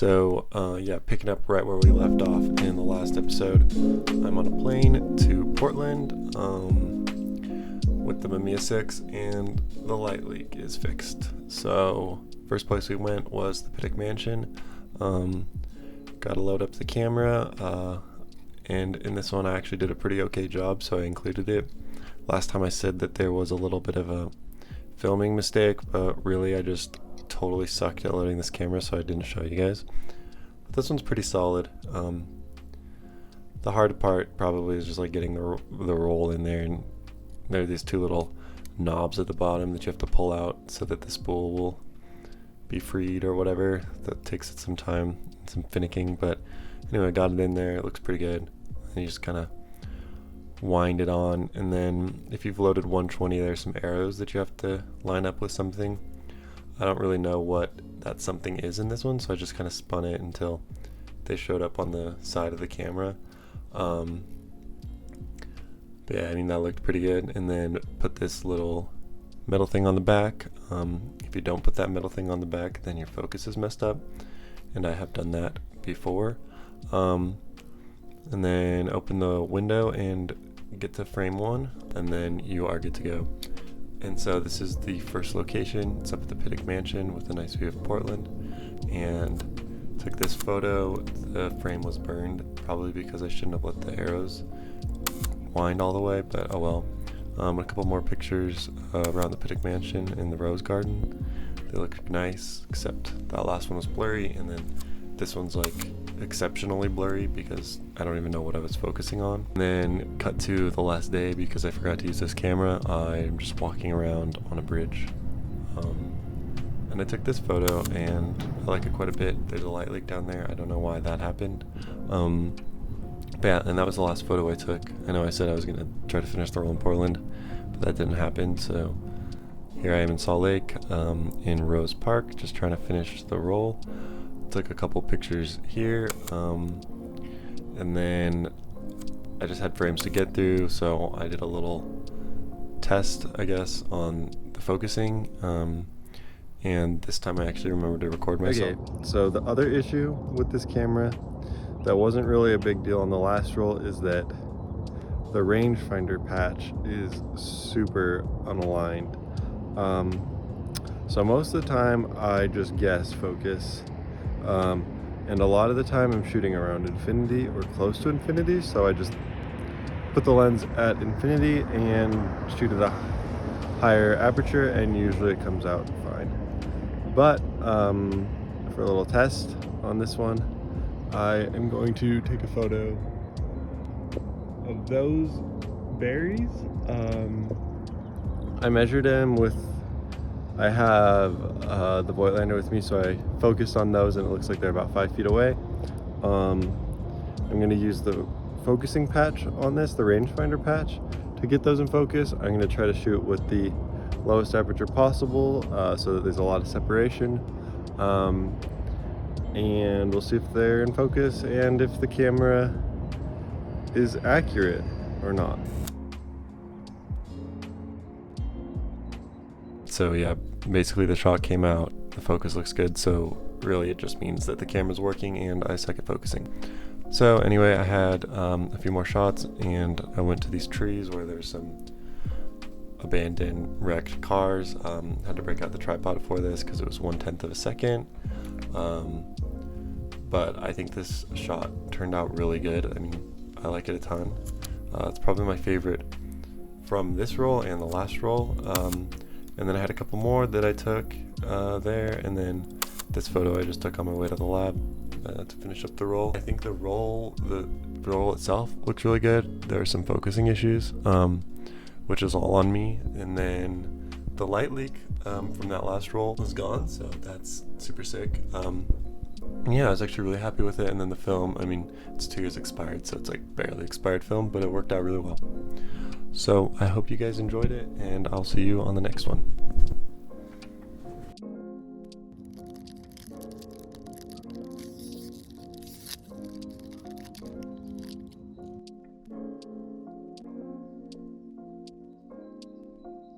Yeah, picking up right where we left off in the last episode. I'm on a plane to Portland with the Mamiya 6, and the light leak is fixed. So first place we went was the Kodak Mansion. Got to load up the camera, and in this one I actually did a pretty okay job, so I included it. Last time I said that there was a little bit of a filming mistake, but really I just totally sucked at loading this camera, so I didn't show you guys. But this one's pretty solid. The hard part probably is just like getting the roll in there, and there are these two little knobs at the bottom that you have to pull out so that the spool will be freed or whatever. That takes it some time and some finicking, but anyway, I got it in there. It looks pretty good. And you just kind of wind it on, and then if you've loaded 120, there's some arrows that you have to line up with something. I don't really know what that something is in this one, so I just kind of spun it until they showed up on the side of the camera. But yeah, I mean, that looked pretty good. And then put this little metal thing on the back. If you don't put that metal thing on the back, then your focus is messed up, and I have done that before. And then open the window and get to frame 1, and then you are good to go. And so this is the first location. It's up at the Kodak Mansion with a nice view of Portland, and took this photo. The frame was burned, probably because I shouldn't have let the arrows wind all the way, but oh well. A couple more pictures around the Kodak Mansion in the rose garden. They look nice, except that last one was blurry, and then this one's like exceptionally blurry because I don't even know what I was focusing on. And then cut to the last day because I forgot to use this camera. I'm just walking around on a bridge, and I took this photo, and I like it quite a bit. There's a light leak down there. I don't know why that happened. But yeah, and that was the last photo I took. I know I said I was gonna try to finish the roll in Portland, but that didn't happen. So here I am in Salt Lake, in Rose Park, just trying to finish the roll. Took a couple pictures here, and then I just had frames to get through, so I did a little test, I guess, on the focusing, and this time I actually remembered to record myself. Okay, so the other issue with this camera that wasn't really a big deal on the last roll is that the rangefinder patch is super unaligned. So most of the time I just guess focus. And a lot of the time I'm shooting around infinity or close to infinity, so I just put the lens at infinity and shoot at a higher aperture, and usually it comes out fine. But for a little test on this one, I am going to take a photo of those berries. I measured them with, I have the Voigtlander with me, so I focused on those, and it looks like they're about 5 feet away. I'm going to use the focusing patch on this, the rangefinder patch, to get those in focus. I'm going to try to shoot with the lowest aperture possible, so that there's a lot of separation. And we'll see if they're in focus and if the camera is accurate or not. So yeah, basically the shot came out, the focus looks good, so really it just means that the camera's working and I suck at focusing. So anyway, I had a few more shots, and I went to these trees where there's some abandoned wrecked cars. Had to break out the tripod for this because it was 1/10 of a second. But I think this shot turned out really good. I mean, I like it a ton. It's probably my favorite from this roll and the last roll. And then I had a couple more that I took there, and then this photo I just took on my way to the lab to finish up the roll. I think the roll itself looks really good. There are some focusing issues, which is all on me. And then the light leak from that last roll was gone, so that's super sick. Yeah, I was actually really happy with it. And then the film, I mean, it's 2 years expired, so it's like barely expired film, but it worked out really well. So I hope you guys enjoyed it, and I'll see you on the next one.